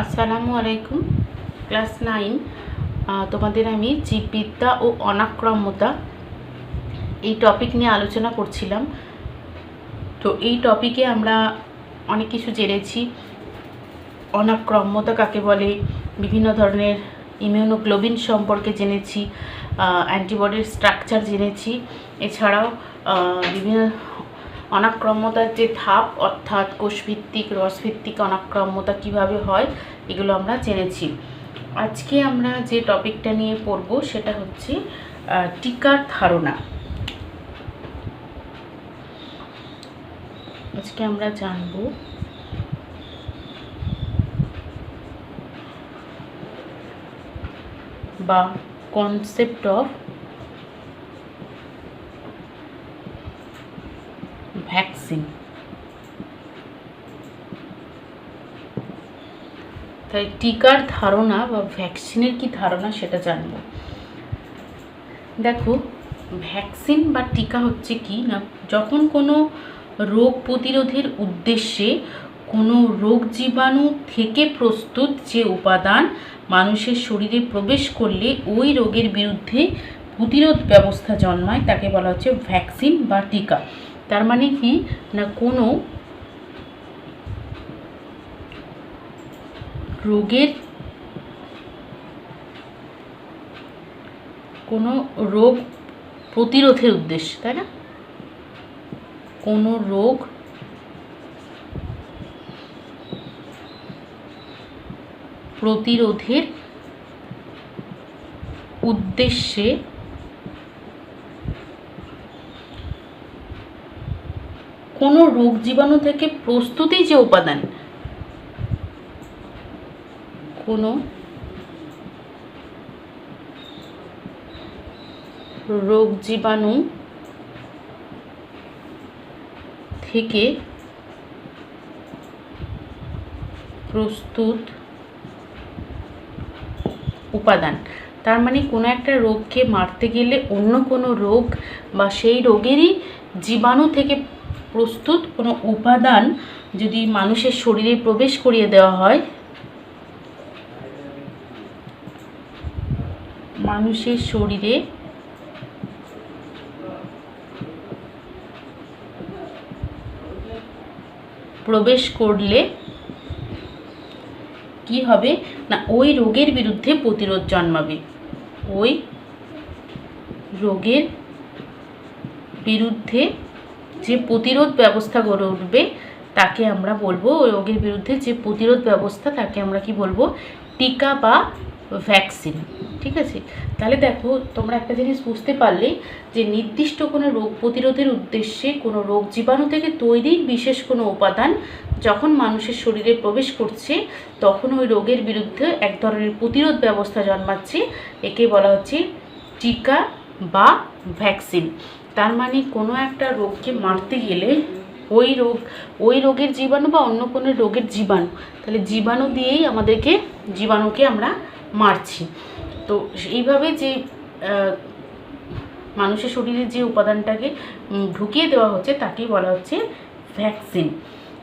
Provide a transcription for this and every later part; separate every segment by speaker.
Speaker 1: আসসালামু আলাইকুম। ক্লাস 9 তোমাদের আমি জীববিদ্যা ও অনাক্রম্যতা এই টপিক নিয়ে আলোচনা করছিলাম। তো এই টপিকে আমরা অনেক কিছু জেনেছি। অনাক্রম্যতা কাকে বলে, বিভিন্ন ধরনের ইমিউনোগ্লোবিন সম্পর্কে জেনেছি, অ্যান্টিবডির স্ট্রাকচার জেনেছি। এছাড়াও বিভিন্ন অনাক্রম্যতার যে ধাপ, অর্থাৎ কোষভিত্তিক, রসভিত্তিক অনাক্রম্যতা কিভাবে হয়, এগুলো আমরা জেনেছি। আজকে আমরা যে টপিকটা নিয়ে পড়ব সেটা হচ্ছে টিকার ধারণা। আজকে আমরা জানব বা কনসেপ্ট অফ ভ্যাকসিন। তাই টিকার ধারণা বা ভ্যাকসিনের কি ধারণা সেটা জানব। দেখো, ভ্যাকসিন বা টিকা হচ্ছে কি না, যখন কোনো রোগ প্রতিরোধের উদ্দেশ্যে কোনো রোগ জীবাণু থেকে প্রস্তুত যে উপাদান মানুষের শরীরে প্রবেশ করলে ওই রোগের বিরুদ্ধে প্রতিরোধ ব্যবস্থা জন্মায় তাকে বলা হচ্ছে ভ্যাকসিন বা টিকা। তার মানে কি না, কোনো রোগ প্রতিরোধের উদ্দেশ্যে, তাই না, কোনো রোগ প্রতিরোধের উদ্দেশ্যে কোনো রোগ জীবাণু থেকে প্রস্তুতি যে উপাদান, কোনো রোগ জীবাণু থেকে প্রস্তুত উপাদান। তার মানে কোনো একটা রোগকে মারতে গেলে অন্য কোনো রোগ বা সেই রোগেরই জীবাণু থেকে প্রস্তুত কোনো উপাদান যদি মানুষের শরীরে প্রবেশ করিয়ে দেওয়া হয়, মানুষের শরীরে প্রবেশ করলে কি হবে না, ওই রোগের বিরুদ্ধে প্রতিরোধ জন্মাবে। ওই রোগের বিরুদ্ধে যে প্রতিরোধ ব্যবস্থা গড়ে উঠবে তাকে আমরা বলবো, ওই রোগের বিরুদ্ধে যে প্রতিরোধ ব্যবস্থা তাকে আমরা কি বলবো, টিকা বা ভ্যাকসিন। ঠিক আছে, তাহলে দেখো তোমরা একটা জিনিস বুঝতে পারলে যে নির্দিষ্ট কোনো রোগ প্রতিরোধের উদ্দেশ্যে কোনো রোগ জীবাণু থেকে তৈরি বিশেষ কোনো উপাদান যখন মানুষের শরীরে প্রবেশ করছে তখন ওই রোগের বিরুদ্ধে এক ধরনের প্রতিরোধ ব্যবস্থা জন্মাচ্ছে, একে বলা হচ্ছে টিকা বা ভ্যাকসিন। তার মানে কোনো একটা রোগকে মারতে গেলে ওই রোগের জীবাণু বা অন্য কোনো রোগের জীবাণু, তাহলে জীবাণু দিয়েই জীবাণুকে আমরা মারছি। তো এইভাবে যে মানুষের শরীরে যে উপাদানটাকে ঢুকিয়ে দেওয়া হচ্ছে তাকেই বলা হচ্ছে ভ্যাকসিন।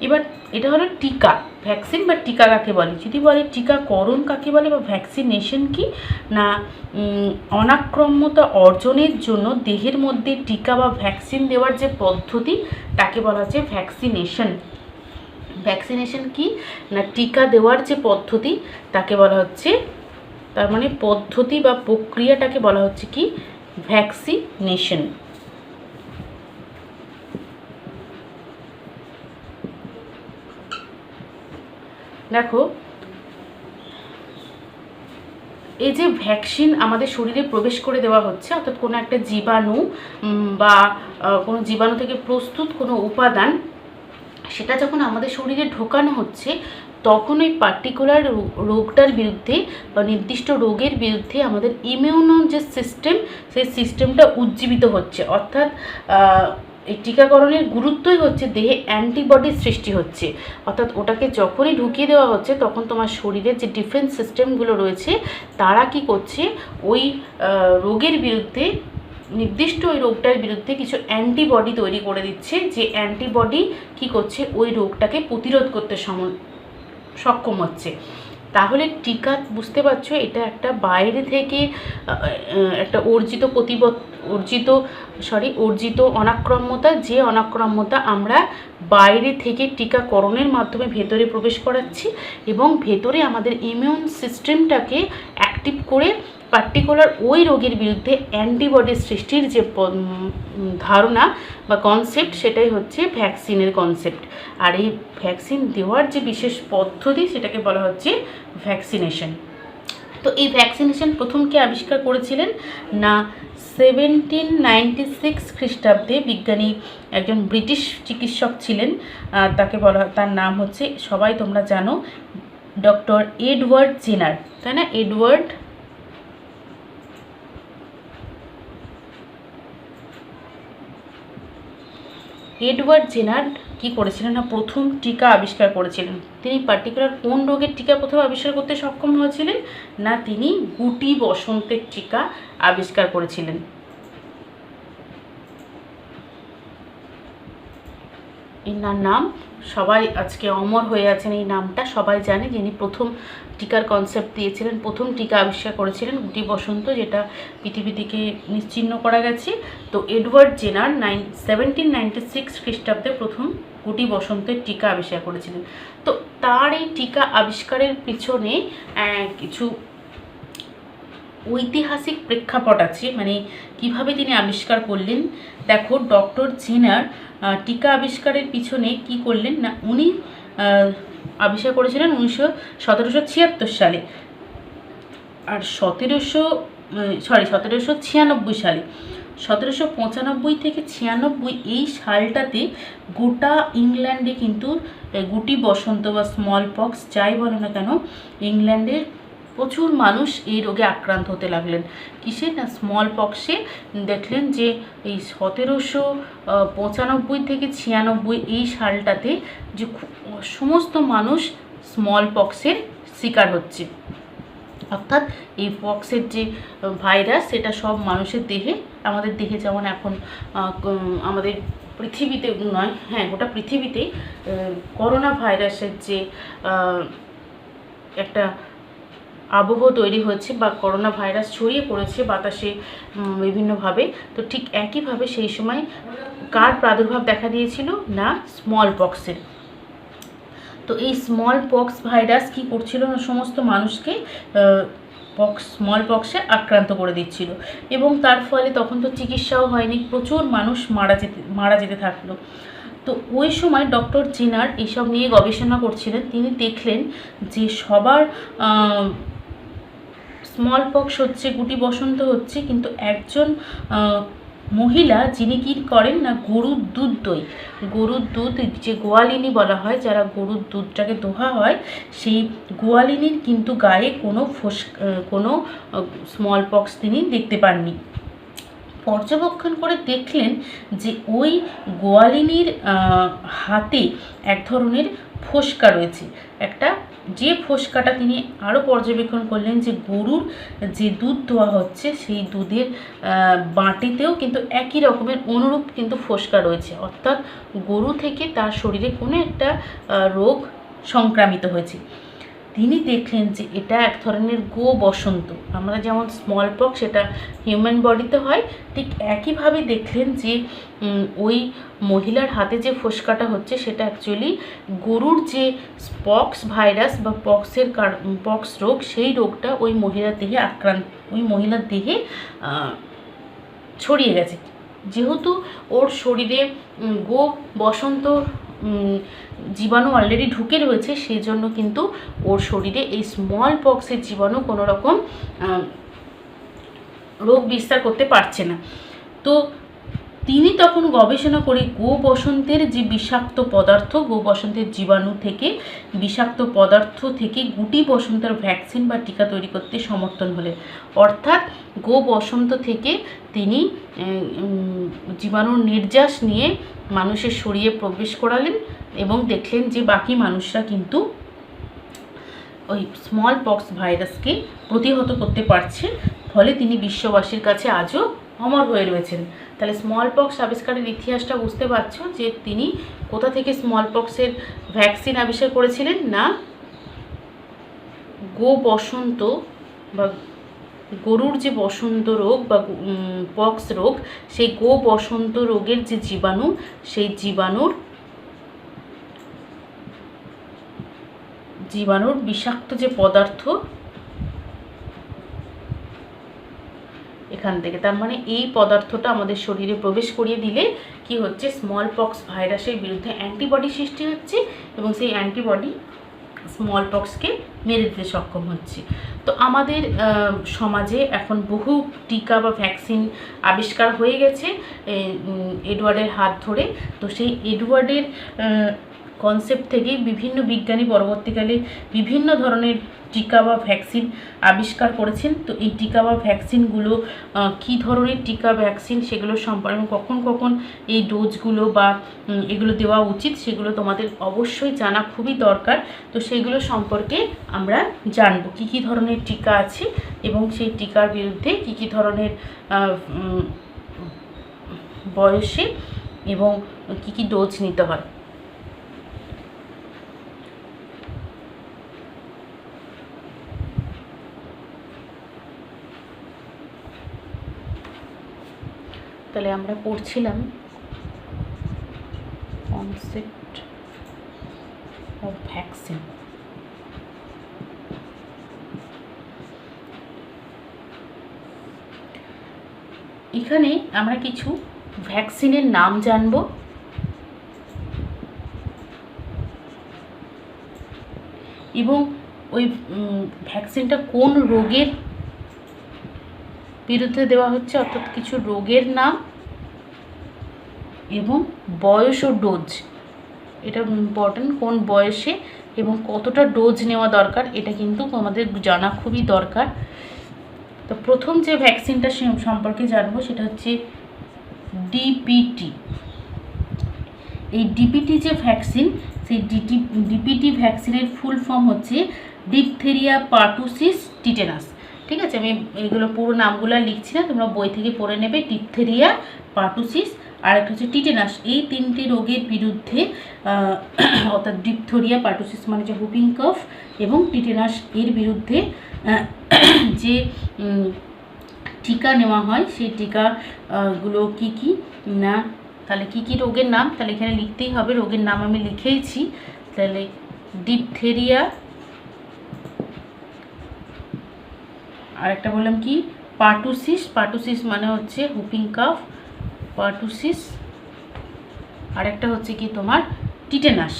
Speaker 1: এবার এটা হলো টিকা। ভ্যাকসিন বা টিকা কাকে বলে, যদি বলে টিকাকরণ কাকে বলে বা ভ্যাকসিনেশন কি না, অনাক্রম্যতা অর্জনের জন্য দেহের মধ্যে টিকা বা ভ্যাকসিন দেওয়ার যে পদ্ধতি তাকে বলা হচ্ছে ভ্যাকসিনেশন। ভ্যাকসিনেশন কি না, টিকা দেওয়ার যে পদ্ধতি তাকে বলা হচ্ছে, তার মানে পদ্ধতি বা প্রক্রিয়াটাকে বলা হচ্ছে কি ভ্যাকসিনেশন। দেখো, এই যে ভ্যাকসিন আমাদের শরীরে প্রবেশ করে দেওয়া হচ্ছে, অর্থাৎ কোনো একটা জীবাণু বা কোনো জীবাণু থেকে প্রস্তুত কোনো উপাদান সেটা যখন আমাদের শরীরে ঢোকানো হচ্ছে তখন ওই পার্টিকুলার রোগটার বিরুদ্ধে বা নির্দিষ্ট রোগের বিরুদ্ধে আমাদের ইমিউন যে সিস্টেম, সেই সিস্টেমটা উজ্জীবিত হচ্ছে। অর্থাৎ এই টিকাকরণের গুরুত্বই হচ্ছে দেহে অ্যান্টিবডির সৃষ্টি হচ্ছে। অর্থাৎ ওটাকে যখনই ঢুকিয়ে দেওয়া হচ্ছে তখন তোমার শরীরের যে ডিফেন্স সিস্টেমগুলো রয়েছে তারা কি করছে, ওই রোগের বিরুদ্ধে, নির্দিষ্ট ওই রোগটার বিরুদ্ধে কিছু অ্যান্টিবডি তৈরি করে দিচ্ছে, যে অ্যান্টিবডি কি করছে, ওই রোগটাকে প্রতিরোধ করতে সক্ষম হচ্ছে। তাহলে টিকা, বুঝতে পারছো, এটা একটা বাইরে থেকে একটা অর্জিত অনাক্রম্যতা, যে অনাক্রম্যতা আমরা বাইরে থেকে টিকাকরণের মাধ্যমে ভেতরে প্রবেশ করাচ্ছি এবং ভেতরে আমাদের ইমিউন সিস্টেমটাকে অ্যাক্টিভ করে পার্টিকুলার ওই রোগের বিরুদ্ধে অ্যান্টিবডি সৃষ্টির যে ধারণা বা কনসেপ্ট, সেটাই হচ্ছে ভ্যাকসিনের কনসেপ্ট। আর এই ভ্যাকসিন দেওয়ার যে বিশেষ পদ্ধতি, সেটাকে বলা হচ্ছে ভ্যাকসিনেশন। তো এই ভ্যাকসিনেশন প্রথম কে আবিষ্কার করেছিলেন না 1796 খ্রিস্টাব্দে বিজ্ঞানী একজন ব্রিটিশ চিকিৎসক ছিলেন, তাকে বলা, তার নাম হচ্ছে, সবাই তোমরা জানো, ডক্টর এডওয়ার্ড জেনার, তাই না? এডওয়ার্ড জেনার কি করেছিলেন না, প্রথম টিকা আবিষ্কার করেছিলেন। তিনি পার্টিকুলার কোন রোগের টিকা প্রথম আবিষ্কার করতে সক্ষম হয়েছিলেন না, তিনি গুটি বসন্তের টিকা আবিষ্কার করেছিলেন। এনার নাম সবাই আজকে অমর হয়ে আছেন, এই নামটা সবাই জানে, যিনি প্রথম টিকার কনসেপ্ট দিয়েছিলেন, প্রথম টিকা আবিষ্কার করেছিলেন গুটি বসন্ত, যেটা পৃথিবী থেকে নিশ্চিহ্ন করা গেছে। তো এডওয়ার্ড জেনার 1796 খ্রিস্টাব্দে প্রথম গুটি বসন্তের টিকা আবিষ্কার করেছিলেন। তো তার এই টিকা আবিষ্কারের পিছনে কিছু ঐতিহাসিক প্রেক্ষাপট আছে, মানে কিভাবে তিনি আবিষ্কার করলেন। দেখো, ডক্টর জেনার টিকা আবিষ্কারের পিছনে কি করলেন না, উনি আবিষ্কার করেছিলেন 1776 সালে, আর 1796 সালে। 1795 থেকে 96 এই সালটাতে গোটা ইংল্যান্ডে কিন্তু গুটি বসন্ত বা স্মল পক্স, যাই বলে না কেন, ইংল্যান্ডের প্রচুর মানুষ এই রোগে আক্রান্ত হতে লাগলেন। কিসে না, স্মল পক্সে। দেখলেন যে এই 1795 থেকে 96 এই সালটাতে যে সমস্ত মানুষ স্মল পক্সের শিকার হচ্ছে। অর্থাৎ এই পক্সের যে ভাইরাস, সেটা সব মানুষের দেহে, আমাদের দেহে যেমন এখন আমাদের পৃথিবীতে নয়, হ্যাঁ গোটা পৃথিবীতেই করোনা ভাইরাসের যে একটা আবহ তৈরি হয়েছে বা করোনা ভাইরাস ছড়িয়ে পড়েছে বাতাসে বিভিন্নভাবে, তো ঠিক একইভাবে সেই সময় কার প্রাদুর্ভাব দেখা দিয়েছিল না, স্মল পক্সের। তো এই স্মল পক্স ভাইরাস কি করছিল না, সমস্ত মানুষকে স্মল পক্সে আক্রান্ত করে দিচ্ছিল, এবং তার ফলে তখন তো চিকিৎসাও হয়নি, প্রচুর মানুষ মারা যেতে থাকলো। তো ওই সময় ডক্টর জেনার এইসব নিয়ে গবেষণা করছিলেন। তিনি দেখলেন যে সবার স্মল পক্স হচ্ছে, গুটি বসন্ত হচ্ছে, কিন্তু একজন মহিলা যিনি কি করেন না, গরুর দুধ যে গোয়ালিনী বলা হয়, যারা গরুর দুধটাকে দোহা হয়, সেই গোয়ালিনীর কিন্তু গায়ে কোনো স্মল পক্স তিনি দেখতে পাননি। পর্যবেক্ষণ করে দেখলেন যে ওই গোয়ালিনীর হাতে এক ধরনের ফোস্কা রয়েছে, একটা, যে ফোস্কাটা তিনি আরও পর্যবেক্ষণ করলেন যে গরুর যে দুধ দোয়া হচ্ছে, সেই দুধের বাটিতেও কিন্তু একই রকমের অনুরূপ কিন্তু ফোস্কা রয়েছে। অর্থাৎ গরু থেকে তার শরীরে কোনো একটা রোগ সংক্রামিত হয়েছে। তিনি দেখলেন যে এটা এক ধরনের গো বসন্ত। আমরা যেমন স্মল পক্স সেটা হিউম্যান বডিতে হয়, ঠিক একইভাবে দেখলেন যে ওই মহিলার হাতে যে ফোস্কাটা হচ্ছে সেটা অ্যাকচুয়ালি গরুর যে পক্স ভাইরাস বা পক্স রোগ, সেই রোগটা ওই মহিলার দেহে ছড়িয়ে গেছে। যেহেতু ওর শরীরে গো বসন্ত জীবাণু অলরেডি ঢুকে রয়েছে, সেই জন্য কিন্তু ওর শরীরে এই স্মল পক্সের জীবাণু কোনো রকম রোগ বিস্তার করতে পারছে না। তো তিনি তখন গবেষণা করে গো বসন্তের যে বিষাক্ত পদার্থ, গো বসন্তের জীবাণু থেকে বিষাক্ত পদার্থ থেকে গুটি বসন্তের ভ্যাকসিন বা টিকা তৈরি করতে সমর্থন হলেন। অর্থাৎ গো বসন্ত থেকে তিনি জীবাণুর নির্যাস নিয়ে মানুষের শরীরে প্রবেশ করালেন এবং দেখলেন যে বাকি মানুষরা কিন্তু ওই স্মল পক্স ভাইরাসকে প্রতিহত করতে পারছে। ফলে তিনি বিশ্ববাসীর কাছে আজও অমর হয়ে রয়েছেন। তাহলে স্মল পক্স আবিষ্কারের ইতিহাসটা বুঝতে পারছো যে তিনি কোথা থেকে স্মল পক্সের ভ্যাকসিন আবিষ্কার করেছিলেন, না গো বসন্ত বা গরুর যে বসন্ত রোগ বা পক্স রোগ, সেই গো বসন্ত রোগের যে জীবাণু, সেই জীবাণুর বিষাক্ত যে পদার্থ এখান থেকে, তার মানে এই পদার্থটা আমাদের শরীরে প্রবেশ করিয়ে দিলে কি হচ্ছে, স্মল পক্স ভাইরাসের বিরুদ্ধে অ্যান্টিবডি সৃষ্টি হচ্ছে এবং সেই অ্যান্টিবডি স্মল পক্সকে মেরে দিতে সক্ষম হচ্ছে। তো আমাদের সমাজে এখন বহু টিকা বা ভ্যাকসিন আবিষ্কার হয়ে গেছে এডওয়ার্ডের হাত ধরে। তো সেই এডওয়ার্ডের কনসেপ্ট থেকে বিভিন্ন বিজ্ঞানী পরবর্তীকালে বিভিন্ন ধরনের টিকা বা ভ্যাকসিন আবিষ্কার করেছেন। তো এই টিকা বা ভ্যাকসিনগুলো কী ধরনের টিকা ভ্যাকসিন সেগুলো সম্পর্কে কখন কখন এই ডোজগুলো বা এগুলো দেওয়া উচিত সেগুলো তোমাদের অবশ্যই জানা খুবই দরকার। তো সেইগুলো সম্পর্কে আমরা জানব, কী কী ধরনের টিকা আছে এবং সেই টিকার বিরুদ্ধে কী কী ধরনের বয়সে এবং কী কী ডোজ নিতে হয়। তাহলে আমরা পড়ছিলাম কনসেপ্ট অফ ভ্যাকসিন। এখানে আমরা কিছু ভ্যাকসিনের নাম জানব এবং ওই ভ্যাকসিনটা কোন রোগের বিরুদ্ধে দেওয়া হচ্ছে, অর্থাৎ কিছু রোগের নাম এবং বয়স ও ডোজ, এটা ইম্পর্টেন্ট, কোন বয়সে এবং কতটা ডোজ নেওয়া দরকার এটা কিন্তু আমাদের জানা খুবই দরকার। তো প্রথম যে ভ্যাকসিনটা সম্পর্কে জানবো সেটা হচ্ছে ডিপিটি। এই ডিপিটি যে ভ্যাকসিন, সেই ডিপিটি ভ্যাকসিনের ফুল ফর্ম হচ্ছে ডিপথেরিয়া পার্টুসিস টিটেনাস। ঠিক আছে, আমি এগুলো পুরো নামগুলো লিখছি না, তোমরা বই থেকে পড়ে নেবে। ডিপথেরিয়া, পার্টুসিস আর একটা হচ্ছে টিটেনাস, এই তিনটি রোগের বিরুদ্ধে অর্থাৎ ডিপথেরিয়া পার্টুসিস মানে যে হুপিং কফ এবং টিটেনাস এর বিরুদ্ধে যে টিকা নেওয়া হয় সেই টিকাগুলো কি কি না, তাহলে কি কি রোগের নাম, তাহলে এখানে লিখতেই হবে, রোগের নাম আমি লিখেইছি। তাহলে ডিপথেরিয়া, আর একটা বললাম কি পার্টুসিস, পার্টুসিস মানে হচ্ছে হুপিং কাফ, পার্টুসিস, আর একটা হচ্ছে কি তোমার টিটেনাস।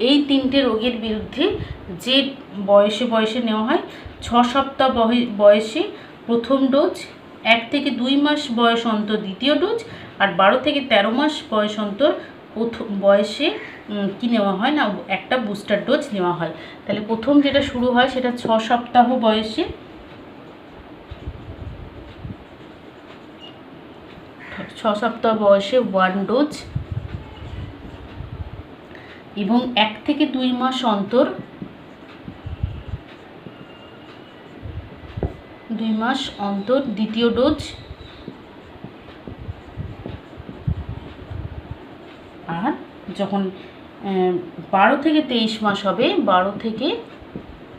Speaker 1: এই তিনটে রোগের বিরুদ্ধে যে বয়সে নেওয়া হয়, 6 সপ্তাহ বয়সে প্রথম ডোজ, 1 থেকে 2 মাস বয়স অন্তর দ্বিতীয় ডোজ, আর 12 থেকে 13 মাস বয়স অন্তর বয়সে কি নেওয়া হয় না, একটা বুস্টার ডোজ নেওয়া হয়। তাহলে প্রথম যেটা শুরু হয় সেটা 6 সপ্তাহ বয়সে, 6 সপ্তাহ বয়সে 1 ডোজ এবং 1 থেকে 2 মাস অন্তর 2 মাস অন্তর দ্বিতীয় ডোজ, আর যখন 12 থেকে 23 মাস হবে, 12 থেকে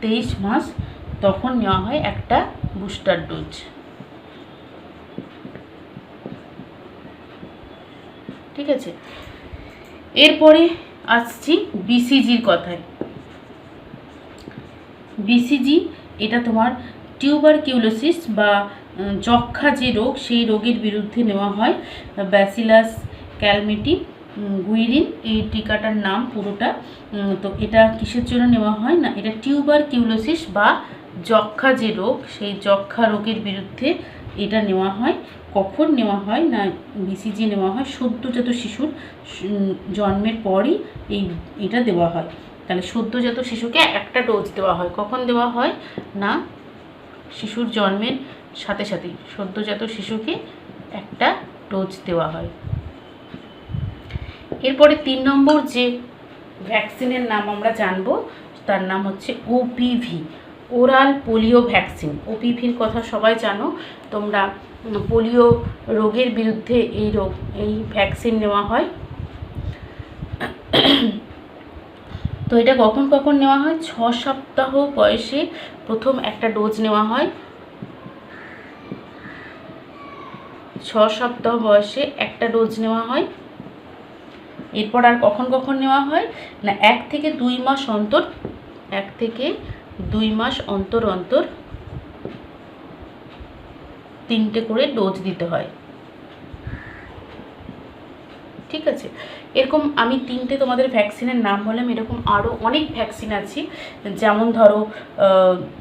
Speaker 1: 23 মাস তখন নেওয়া হয় একটা বুস্টার ডোজ। ঠিক আছে, এরপরে আসছি বিসিজির কথায়। বিসিজি এটা তোমার টিউবারকিউলোসিস বা যক্ষা যে রোগ, সেই রোগের বিরুদ্ধে নেওয়া হয়। ব্যাসিলাস ক্যালমেটি গুইরিন এই টিকাটার নাম পুরোটা। তো এটা কিসের জন্য নেওয়া হয় না, এটা টিউবারকিউলোসিস বা যক্ষ্মা যে রোগ, সেই যক্ষ্মা রোগের বিরুদ্ধে এটা নেওয়া হয়। কখন নেওয়া হয় না, বিসিজি নেওয়া হয় সদ্যজাত শিশুর জন্মের পরই এটা দেওয়া হয়। তাহলে সদ্যজাত শিশুকে একটা ডোজ দেওয়া হয়। কখন দেওয়া হয় না, শিশুর জন্মের সাথে সাথেই সদ্যজাত শিশুকে একটা ডোজ দেওয়া হয়। এরপরে 3 নম্বর যে ভ্যাকসিনের নাম আমরা জানবো তার নাম হচ্ছে ওপিভি, ওরাল পোলিও ভ্যাকসিন। ওপিভির কথা সবাই জানো তোমরা, পোলিও রোগের বিরুদ্ধে এই ভ্যাকসিন নেওয়া হয়। তো এটা কখন কখন নেওয়া হয়, 6 সপ্তাহ বয়সে প্রথম একটা ডোজ নেওয়া হয়। 6 সপ্তাহ বয়সে একটা ডোজ নেওয়া হয়। এরপর আর কখন কখন নেওয়া হয় না, 1 থেকে 2 মাস অন্তর, 1 থেকে 2 মাস অন্তর অন্তর 3টে করে ডোজ দিতে হয়। ঠিক আছে, এরকম আমি 3টে তোমাদের ভ্যাকসিনের নাম বললাম। এরকম আরও অনেক ভ্যাকসিন আছে, যেমন ধরো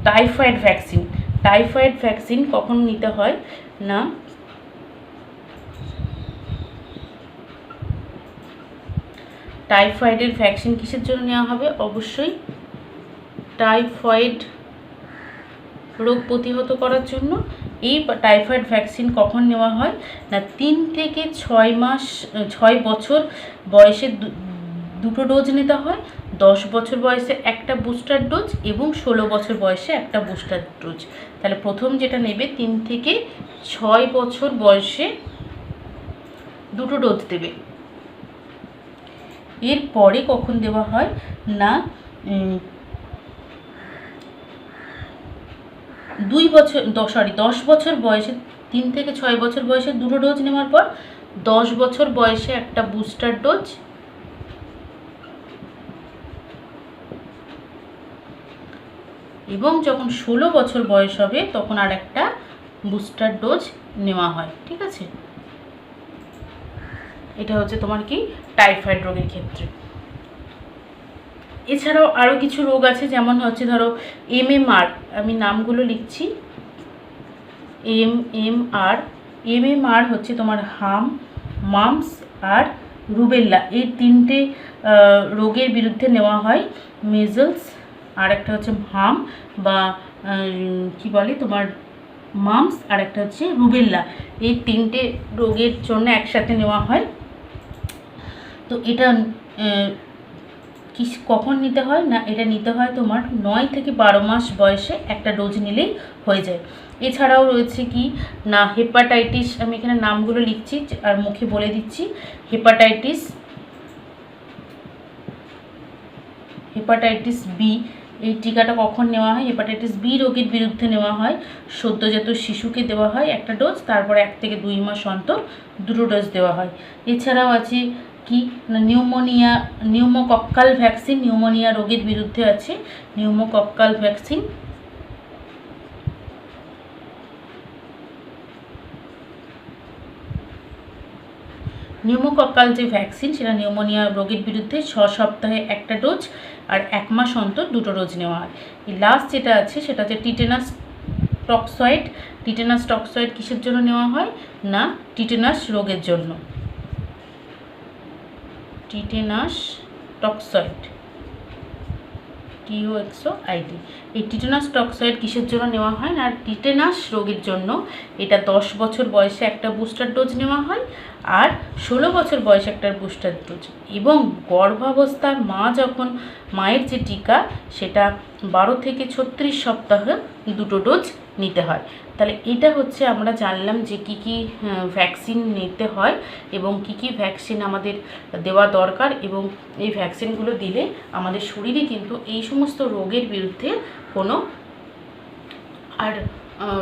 Speaker 1: টাইফয়েড ভ্যাকসিন। টাইফয়েড ভ্যাকসিন কখন নিতে হয় না, টাইফয়েডের ভ্যাকসিন কিসের জন্য নেওয়া হবে, অবশ্যই টাইফয়েড রোগ প্রতিহত করার জন্য। এই টাইফয়েড ভ্যাকসিন কখন নেওয়া হয় না, 3 থেকে 6 বছর বয়সে 2টো ডোজ নিতে হয়। 10 বছর বয়সে একটা বুস্টার ডোজ এবং 16 বছর বয়সে একটা বুস্টার ডোজ। তাহলে প্রথম যেটা নেবে 3 থেকে 6 বছর বয়সে 2টো ডোজ দেবে। এরপরে কখন দেওয়া হয় না, 10 বছর বয়সে, 3 থেকে 6 বছর বয়সে 2টো ডোজ নেওয়ার পর 10 বছর বয়সে একটা বুস্টার ডোজ, এবং যখন 16 বছর বয়স হবে তখন আর একটা বুস্টার ডোজ নেওয়া হয়। ঠিক আছে, এটা হচ্ছে তোমার কি টাইফয়েড রোগের ক্ষেত্রে। এছাড়াও আরও কিছু রোগ আছে, যেমন হচ্ছে ধরো MMR, আমি নামগুলো লিখছি। MMR হচ্ছে তোমার হাম, মাম্পস আর রুবেল্লা, এই 3টে রোগের বিরুদ্ধে নেওয়া হয়। মেজলস, আর একটা হচ্ছে হাম বা কি বলে তোমার মাম্পস, আর একটা হচ্ছে রুবেল্লা, এই 3টে রোগের জন্য একসাথে নেওয়া হয়। তো এটা কখন নিতে হয় না, এটা নিতে হয় তোমার 9 থেকে 12 মাস বয়সে একটা ডোজ নিলেই হয়ে যায়। এছাড়াও রয়েছে কি না হেপাটাইটিস, আমি এখানে নামগুলো লিখছি আর মুখে বলে দিচ্ছি। হেপাটাইটিস বি, এই টিকাটা কখন নেওয়া হয়, হেপাটাইটিস বি রোগের বিরুদ্ধে নেওয়া হয়। সদ্যজাত শিশুকে দেওয়া হয় একটা ডোজ, তারপরে 1 থেকে 2 মাস অন্তর 2টো ডোজ দেওয়া হয়। এছাড়াও আছে কি না নিউমোকক্কাল ভ্যাকসিন, নিউমোনিয়া রোগের বিরুদ্ধে আছে নিউমোকক্কাল ভ্যাকসিন। নিউমোকক্কাল যে ভ্যাকসিন সেটা নিউমোনিয়া রোগের বিরুদ্ধে 6 সপ্তাহে একটা ডোজ আর 1 মাস অন্তর 2টো ডোজ নেওয়া হয়। এই লাস্ট যেটা আছে সেটা হচ্ছে টিটেনাস টক্সয়েড। টিটেনাস টক্সয়েড কিসের জন্য নেওয়া হয় না, টিটেনাস রোগের জন্য। টিটেনাস টক্সয়েড, TOXOID, এই টিটেনাস টক্সয়েড কিসের জন্য নেওয়া হয় না, টিটেনাস রোগের জন্য। এটা 10 বছর বয়সে একটা বুস্টার ডোজ নেওয়া হয় আর 16 বছর বয়সে একটা বুস্টার ডোজ, এবং গর্ভাবস্থার যখন মায়ের যে টিকা সেটা 12 থেকে 36 সপ্তাহে 2টো ডোজ নিতে হয়। তাহলে এটা হচ্ছে আমরা জানলাম যে কি কি ভ্যাকসিন নিতে হয় এবং কি কি ভ্যাকসিন আমাদের দেওয়া দরকার, এবং এই ভ্যাকসিনগুলো দিলে আমাদের শরীরে কিন্তু এই সমস্ত রোগের বিরুদ্ধে কোনো আর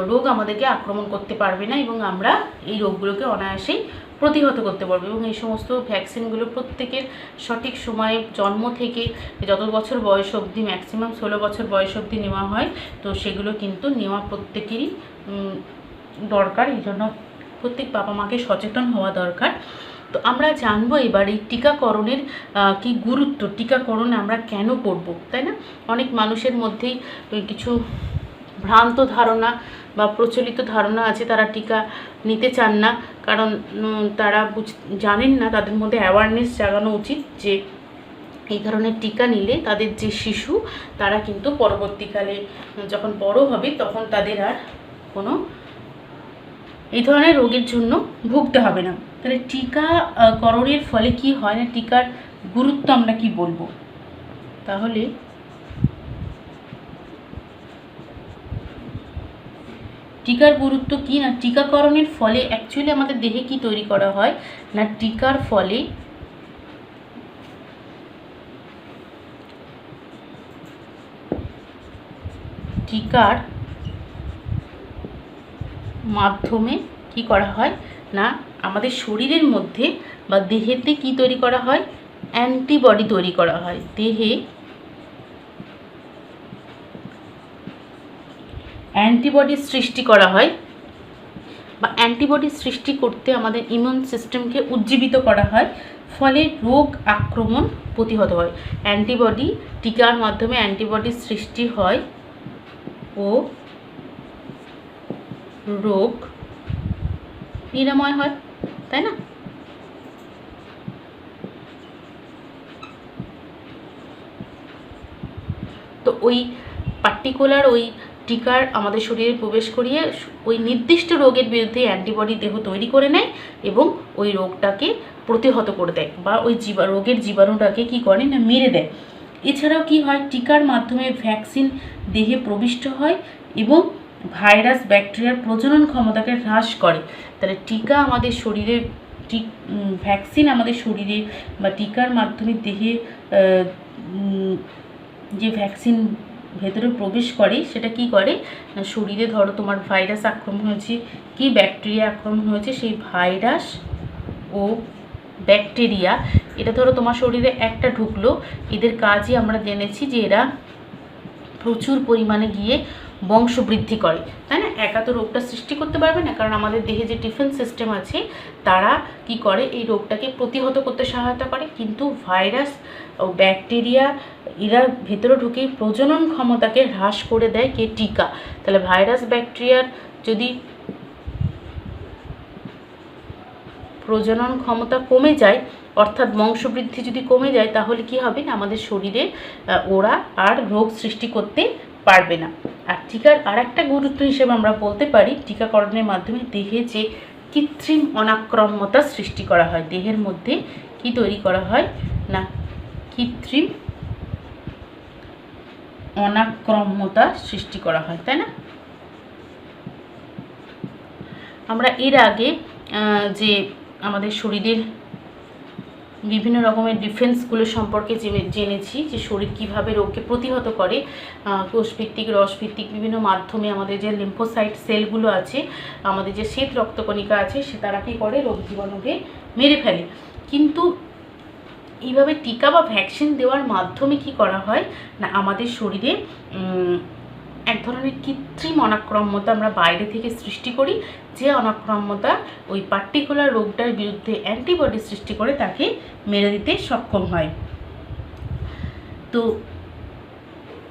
Speaker 1: রোগ আমাদেরকে আক্রমণ করতে পারবে না, এবং আমরা এই রোগগুলোকে অনায়াসেই প্রতিহত করতে পারবো। এবং এই সমস্ত ভ্যাকসিনগুলো প্রত্যেকের সঠিক সময়ে জন্ম থেকে যত বছর বয়স অবধি, ম্যাক্সিমাম 16 বছর বয়স অবধি নেওয়া হয়। তো সেগুলো কিন্তু নেওয়া প্রত্যেকেরই দরকার, এই জন্য প্রত্যেক বাবা মাকে সচেতন হওয়া দরকার। তো আমরা জানবো এবার এই টিকাকরণের কি গুরুত্ব, টিকাকরণ আমরা কেন করব, তাই না? অনেক মানুষের মধ্যেই কিছু ভ্রান্ত ধারণা বা প্রচলিত ধারণা আছে, তারা টিকা নিতে চান না, কারণ তারা জানেন না, তাদের মধ্যে অ্যাওয়ারনেস জাগানো উচিত যে এই ধরনের টিকা নিলে তাদের যে শিশু তারা কিন্তু পরবর্তীকালে যখন বড় হবে তখন তাদের আর কোনো এই ধরনের রোগের জন্য ভুগতে হবে না। তাহলে টিকাকরণের ফলে কি হয় না, টিকার গুরুত্ব আমরা কি বলবো, তাহলে টিকার গুরুত্ব কি না, টিকাকরণের ফলে অ্যাকচুয়ালি আমাদের দেহে কি তৈরি করা হয় না, টিকার ফলে টিকার মাধ্যমে কি করা হয় না, আমাদের শরীরের মধ্যে বা দেহেতে কি তৈরি করা হয়, অ্যান্টিবডি তৈরি করা হয়। দেহে অ্যান্টিবডি সৃষ্টি করা হয়, বা অ্যান্টিবডি সৃষ্টি করতে আমাদের ইমিউন সিস্টেমকে উজ্জীবিত করা হয়, ফলে রোগ আক্রমণ প্রতিহত হয়। অ্যান্টিবডি, টিকার মাধ্যমে অ্যান্টিবডি সৃষ্টি হয় ও রোগ নিরাময় হয়, তাই না? তো ওই পার্টিকুলার ওই টিকার আমাদের শরীরে প্রবেশ করিয়ে ওই নির্দিষ্ট রোগের বিরুদ্ধে অ্যান্টিবডি দেহ তৈরি করে নেয় এবং ওই রোগটাকে প্রতিহত করে দেয়, বা ওই রোগের জীবাণুটাকে কি করে না, মেরে দেয়। এছাড়াও কি হয়, টিকার মাধ্যমে ভ্যাকসিন দেহে প্রবিষ্ট হয় এবং ভাইরাস ব্যাকটেরিয়ার প্রজনন ক্ষমতাকে হ্রাস করে। তাহলে টিকা আমাদের শরীরে, ভ্যাকসিন আমাদের শরীরে বা টিকার মাধ্যমে দেহে যে ভ্যাকসিন ভেতরে প্রবেশ করে সেটা কি করে না, শরীরে ধরো তোমার ভাইরাস আক্রমণ হয়েছে কি ব্যাকটেরিয়া আক্রমণ হয়েছে, সেই ভাইরাস ও ব্যাকটেরিয়া, এটা ধরো তোমার শরীরে একটা ঢুকলো, এদের কাজই আমরা জেনেছি যে এরা প্রচুর পরিমাণে গিয়ে বংশবৃদ্ধি করে, তাই না? একা তো রোগটা সৃষ্টি করতে পারবে না, কারণ আমাদের দেহে যে ডিফেন্স সিস্টেম আছে তারা কি করে, এই রোগটাকে প্রতিহত করতে সহায়তা করে। কিন্তু ভাইরাস ও ব্যাকটেরিয়া এরা ভেতরে ঢুকে প্রজনন ক্ষমতাকে হ্রাস করে দেয় কে, টিকা। তাহলে ভাইরাস ব্যাকটেরিয়ার যদি প্রজনন ক্ষমতা কমে যায়, অর্থাৎ বংশবৃদ্ধি যদি কমে যায়, তাহলে কি হবে না, আমাদের শরীরে ওরা আর রোগ সৃষ্টি করতে পারবে না। আর টিকার আর একটা গুরুত্ব হিসেবে আমরা বলতে পারি, টিকাকরণের মাধ্যমে দেহে যে কৃত্রিম অনাক্রম্যতা সৃষ্টি করা হয়, দেহের মধ্যে কি তৈরি করা হয় না, কৃত্রিম অনাক্রম্যতা সৃষ্টি করা হয়, তাই না? আমরা এর আগে যে আমাদের শরীরের বিভিন্ন রকমের ডিফেন্সগুলো সম্পর্কে জেনেছি, যে শরীর কীভাবে রোগকে প্রতিহত করে, কোষভিত্তিক, রসভিত্তিক বিভিন্ন মাধ্যমে আমাদের যে লিম্ফোসাইট সেলগুলো আছে, আমাদের যে শ্বেত রক্তকণিকা আছে, সে তারা কী করে, রোগ জীবাণুকে মেরে ফেলে। কিন্তু এইভাবে টিকা বা ভ্যাকসিন দেওয়ার মাধ্যমে কি করা হয় না, আমাদের শরীরে এক ধরনের কৃত্রিম অনাক্রম্যতা আমরা বাইরে থেকে সৃষ্টি করি, যে অনাক্রম্যতা ওই পার্টিকুলার রোগটার বিরুদ্ধে অ্যান্টিবডি সৃষ্টি করে তাকে মেরে দিতে সক্ষম হয়। তো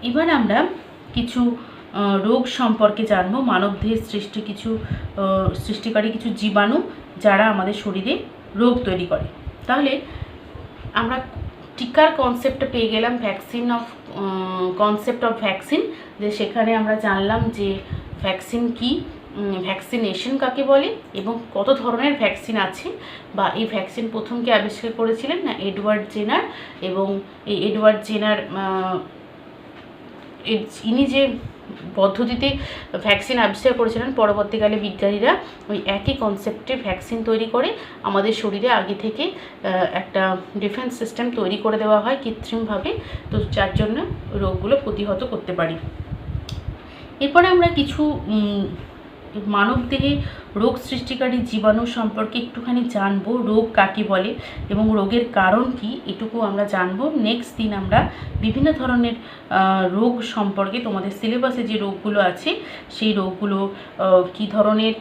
Speaker 1: এবার আমরা কিছু রোগ সম্পর্কে জানবো, মানবদেহের সৃষ্টিকারী কিছু জীবাণু যারা আমাদের শরীরে রোগ তৈরি করে। তাহলে আমরা টিকার কনসেপ্টটা পেয়ে গেলাম, কনসেপ্ট অফ ভ্যাকসিন, যে সেখানে আমরা জানলাম যে ভ্যাকসিন কি, ভ্যাকসিনেশন কাকে বলে এবং কত ধরনের ভ্যাকসিন আছে, বা এই ভ্যাকসিন প্রথমকে আবিষ্কার করেছিলেন না এডওয়ার্ড জেনার, এবং এই এডওয়ার্ড জেনার ইনি যে পদ্ধতিতে ভ্যাকসিন আবিষ্কার করেছিলেন, পরবর্তীকালে বিজ্ঞানীরা ওই একই কনসেপ্টে ভ্যাকসিন তৈরি করে আমাদের শরীরে আগে থেকে একটা ডিফেন্স সিস্টেম তৈরি করে দেওয়া হয় কৃত্রিমভাবে, তো যার জন্য রোগগুলো প্রতিহত করতে পারি। এরপরে আমরা কিছু মানবদেহে রোগ সৃষ্টিকারী জীবাণু সম্পর্কে একটুখানি জানবো, রোগ কাকে বলে এবং রোগের কারণ কি, এটুকু আমরা জানবো। নেক্সট দিন আমরা বিভিন্ন ধরনের রোগ সম্পর্কে, তোমাদের সিলেবাসে যে রোগগুলো আছে সেই রোগগুলো কী ধরনের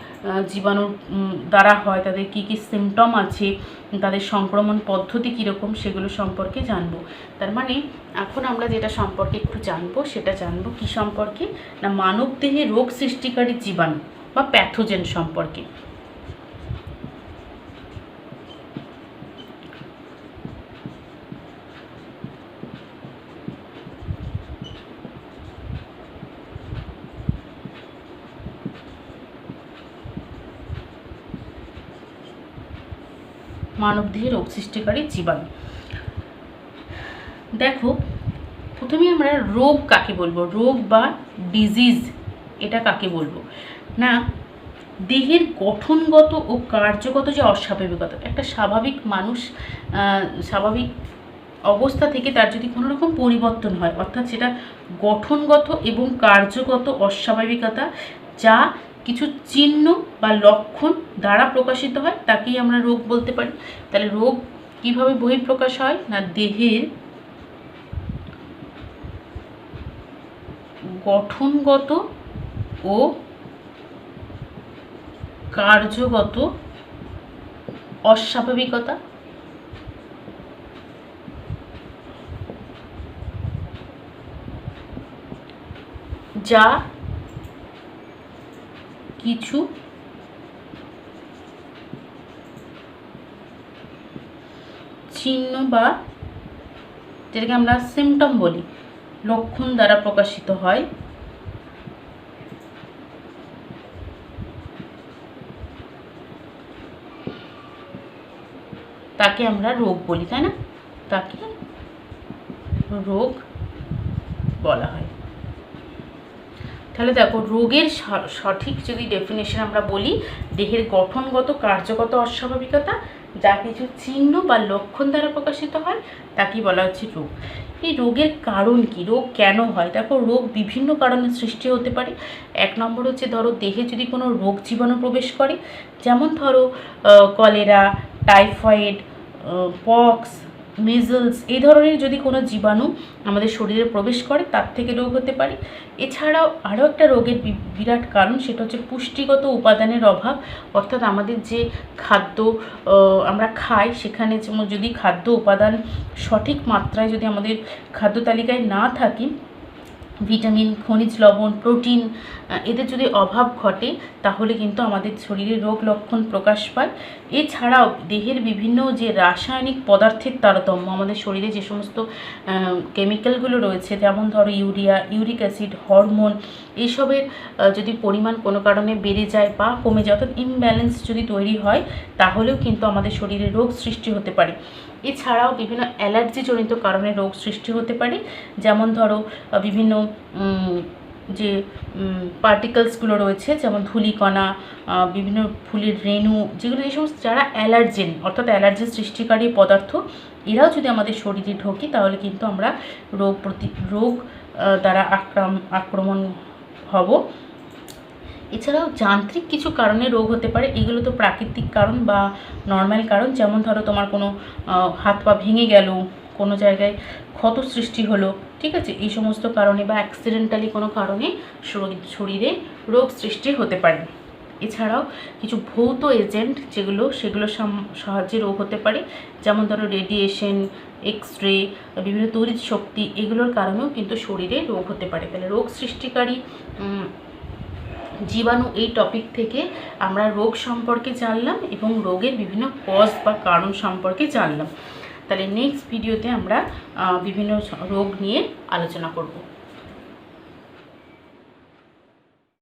Speaker 1: জীবাণুর দ্বারা হয়, তাদের কী কী সিমটম আছে, তাদের সংক্রমণ পদ্ধতি কীরকম, সেগুলো সম্পর্কে জানবো। তার মানে এখন আমরা যেটা সম্পর্কে একটু জানবো, সেটা জানবো কী সম্পর্কে না মানবদেহে রোগ সৃষ্টিকারী জীবাণু বা প্যাথোজেন সম্পর্কে। মানবদেহে রোগ সৃষ্টিকারী জীবাণু। দেখো, প্রথমে আমরা রোগ কাকে বলবো, রোগ বা ডিজিজ এটা কাকে বলবো না দেহের গঠনগত ও কার্যগত যে অস্বাভাবিকতা, একটা স্বাভাবিক মানুষ স্বাভাবিক অবস্থা থেকে তার যদি কোনো রকম পরিবর্তন হয়, অর্থাৎ সেটা গঠনগত এবং কার্যগত অস্বাভাবিকতা যা কিছু চিহ্ন বা লক্ষণ দ্বারা প্রকাশিত হয়, তাকেই আমরা রোগ বলতে পারি। তাহলে রোগ কিভাবে বহিঃপ্রকাশ হয় না দেহের গঠনগত ও কার্যগত অস্বাভাবিকতা যা কিছু চিহ্ন বা যেটাকে আমরা সিমটম বলি, লক্ষণ দ্বারা প্রকাশিত হয়, তাকে আমরা রোগ বলি, তাই না? তাকে রোগ বলা হয়। তাহলে দেখো, রোগের সঠিক যদি ডেফিনেশন আমরা বলি, দেহের গঠনগত কার্যগত অস্বাভাবিকতা যা কিছু চিহ্ন বা লক্ষণ দ্বারা প্রকাশিত হয়, তাকেই বলা হচ্ছে রোগ। এই রোগের কারণ কি, রোগ কেন হয়? দেখো, রোগ বিভিন্ন কারণে সৃষ্টি হতে পারে। এক নম্বর হচ্ছে, ধরো দেহে যদি কোনো রোগ জীবাণু প্রবেশ করে, যেমন ধরো কলেরা, টাইফয়েড, পক্স, মিজলস, এই ধরনের যদি কোনো জীবাণু আমাদের শরীরে প্রবেশ করে, তার থেকে রোগ হতে পারে। এছাড়াও আরও একটা রোগের বিরাট কারণ, সেটা হচ্ছে পুষ্টিগত উপাদানের অভাব, অর্থাৎ আমাদের যে খাদ্য আমরা খাই, সেখানে যদি খাদ্য উপাদান সঠিক মাত্রায় যদি আমাদের খাদ্য তালিকায় না থাকে, ভিটামিন, খনিজ লবণ, প্রোটিন, এদের যদি অভাব ঘটে, তাহলে কিন্তু আমাদের শরীরে রোগ লক্ষণ প্রকাশ পায়। এছাড়াও দেহের বিভিন্ন যে রাসায়নিক পদার্থের তারতম্য, আমাদের শরীরে যে সমস্ত কেমিক্যালগুলো রয়েছে, যেমন ধরো ইউরিয়া, ইউরিক অ্যাসিড, হরমোন, এইসবের যদি পরিমাণ কোনো কারণে বেড়ে যায় বা কমে যায়, অর্থাৎ ইমব্যালেন্স যদি তৈরি হয়, তাহলেও কিন্তু আমাদের শরীরে রোগ সৃষ্টি হতে পারে। এছাড়াও বিভিন্ন অ্যালার্জিজনিত কারণে রোগ সৃষ্টি হতে পারে, যেমন ধরো বিভিন্ন যে পার্টিকেলসগুলো রয়েছে, যেমন ধূলিকণা, বিভিন্ন ফুলের রেণু, যেগুলো যে সমস্ত যারা অ্যালার্জেন, অর্থাৎ অ্যালার্জি সৃষ্টিকারী পদার্থ, এরাও যদি আমাদের শরীরে ঢোকে, তাহলে কিন্তু আমরা রোগ দ্বারা আক্রমণ হব। এছাড়াও যান্ত্রিক কিছু কারণে রোগ হতে পারে, এগুলো তো প্রাকৃতিক কারণ বা নর্মাল কারণ, যেমন ধরো তোমার কোনো হাত পা ভেঙে গেল, কোনো জায়গায় ক্ষত সৃষ্টি হলো, ঠিক আছে, এই সমস্ত কারণে বা অ্যাক্সিডেন্টালি কোনো কারণে শরীরে রোগ সৃষ্টি হতে পারে। এছাড়াও কিছু ভৌত এজেন্ট সেগুলোর সাহায্যে রোগ হতে পারে, যেমন ধরো রেডিয়েশন, এক্স-রে, বিভিন্ন তড়িৎ শক্তি, এগুলোর কারণেও কিন্তু শরীরে রোগ হতে পারে। তাহলে রোগ সৃষ্টিকারী জীবাণু, এই টপিক থেকে আমরা রোগ সম্পর্কে জানলাম এবং রোগের বিভিন্ন কজ বা কারণ সম্পর্কে জানলাম। তাহলে নেক্সট ভিডিওতে আমরা বিভিন্ন রোগ নিয়ে আলোচনা করব।